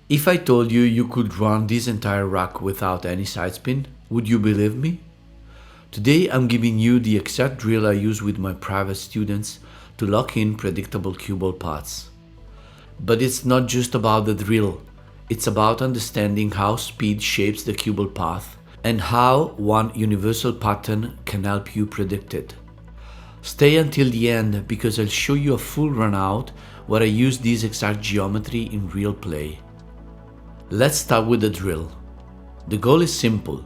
If I told you you could run this entire rack without any sidespin, would you believe me? Today I'm giving you the exact drill I use with my private students to lock in predictable cue ball paths. But it's not just about the drill, it's about understanding how speed shapes the cue ball path and how one universal pattern can help you predict it. Stay until the end because I'll show you a full run out where I use this exact geometry in real play. Let's start with the drill. The goal is simple.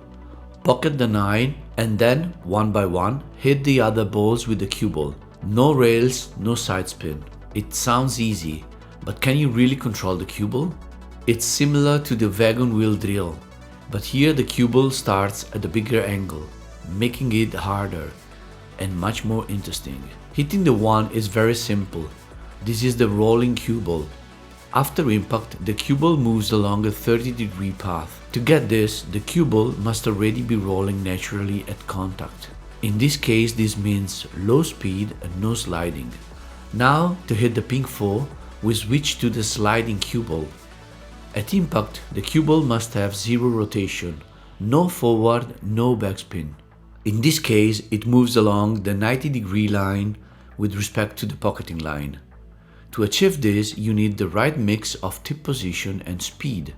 Pocket the 9 and then, one by one, hit the other balls with the cue ball. No rails, no side spin. It sounds easy, but can you really control the cue ball? It's similar to the wagon wheel drill, but here the cue ball starts at a bigger angle, making it harder and much more interesting. Hitting the 1 is very simple. This is the rolling cue ball. After impact, the cue ball moves along a 30-degree path. To get this, the cue ball must already be rolling naturally at contact. In this case, this means low speed and no sliding. Now, to hit the pink 4, we switch to the sliding cue ball. At impact, the cue ball must have zero rotation, no forward, no backspin. In this case, it moves along the 90-degree line with respect to the pocketing line. To achieve this, you need the right mix of tip position and speed.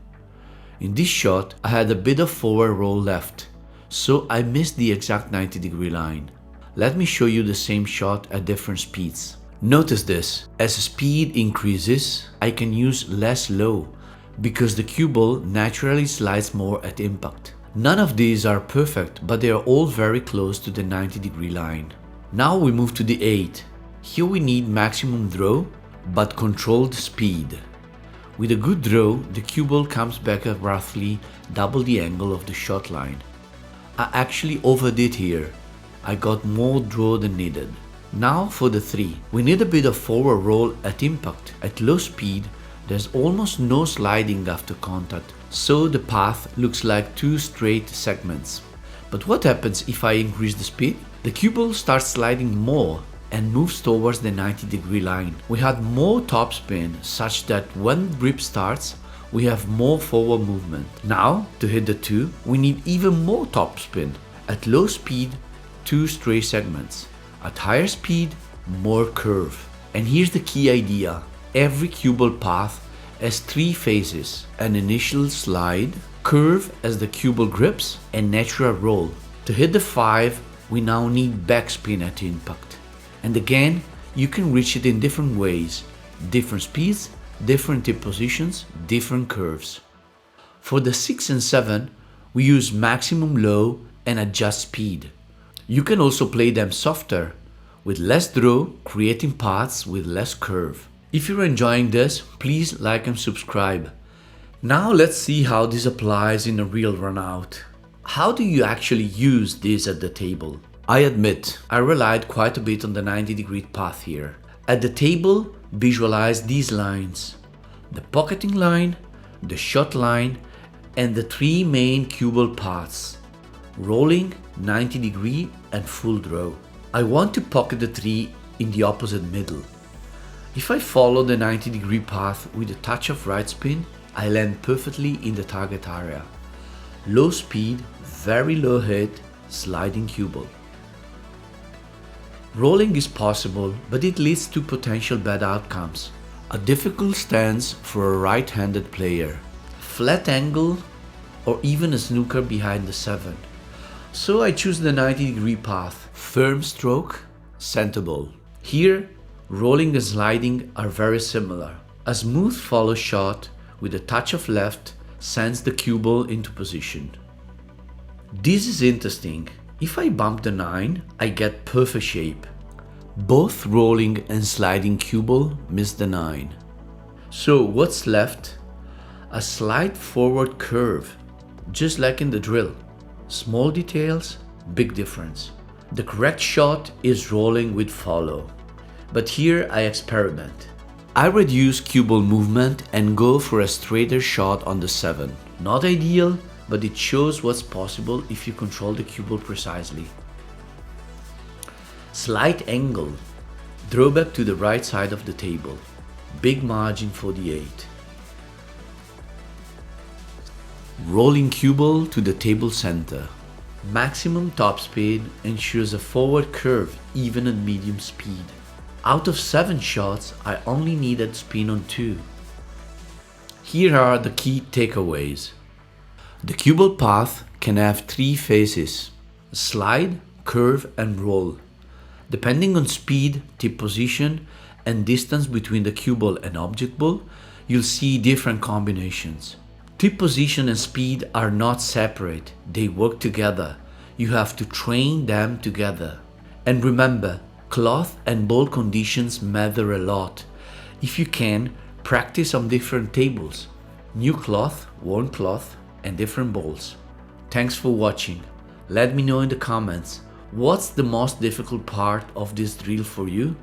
In this shot, I had a bit of forward roll left, so I missed the exact 90-degree line. Let me show you the same shot at different speeds. Notice this, as speed increases, I can use less low, because the cue ball naturally slides more at impact. None of these are perfect, but they are all very close to the 90-degree line. Now we move to the 8. Here we need maximum draw, but controlled speed. With a good draw, the cue ball comes back at roughly double the angle of the shot line. I actually overdid here. I got more draw than needed. Now for the 3. We need a bit of forward roll at impact. At low speed, there's almost no sliding after contact, so the path looks like 2 straight segments. But what happens if I increase the speed? The cue ball starts sliding more and moves towards the 90-degree line. We had more topspin such that when grip starts, we have more forward movement. Now, to hit the 2, we need even more topspin. At low speed, 2 straight segments. At higher speed, more curve. And here's the key idea. Every cue ball path has 3 phases: an initial slide, curve as the cue ball grips, and natural roll. To hit the 5, we now need backspin at impact. And again, you can reach it in different ways, different speeds, different tip positions, different curves. For the 6 and 7, we use maximum low and adjust speed. You can also play them softer, with less draw, creating paths with less curve. If you're enjoying this, please like and subscribe. Now let's see how this applies in a real run out. How do you actually use this at the table? I admit, I relied quite a bit on the 90-degree path here. At the table, visualize these lines: the pocketing line, the shot line, and the 3 main cue ball paths: rolling, 90-degree, and full draw. I want to pocket the 3 in the opposite middle. If I follow the 90-degree path with a touch of right spin, I land perfectly in the target area. Low speed, very low hit, sliding cue ball. Rolling is possible, but it leads to potential bad outcomes. A difficult stance for a right-handed player, flat angle, or even a snooker behind the 7. So I choose the 90-degree path. Firm stroke, center ball. Here, rolling and sliding are very similar. A smooth follow shot with a touch of left sends the cue ball into position. This is interesting. If I bump the 9, I get perfect shape. Both rolling and sliding cue ball miss the 9. So what's left? A slight forward curve, just like in the drill. Small details, big difference. The correct shot is rolling with follow. But here I experiment. I reduce cue ball movement and go for a straighter shot on the 7. Not ideal, but it shows what's possible if you control the cue ball precisely. Slight angle, drawback to the right side of the table, big margin for the 8. Rolling cue ball to the table center. Maximum top speed ensures a forward curve even at medium speed. Out of 7 shots, I only needed spin on 2. Here are the key takeaways. The cue ball path can have 3 phases: slide, curve, and roll. Depending on speed, tip position, and distance between the cue ball and object ball, you'll see different combinations. Tip position and speed are not separate, they work together. You have to train them together. And remember, cloth and ball conditions matter a lot. If you can, practice on different tables. New cloth, worn cloth, and different balls. Thanks for watching. Let me know in the comments, what's the most difficult part of this drill for you?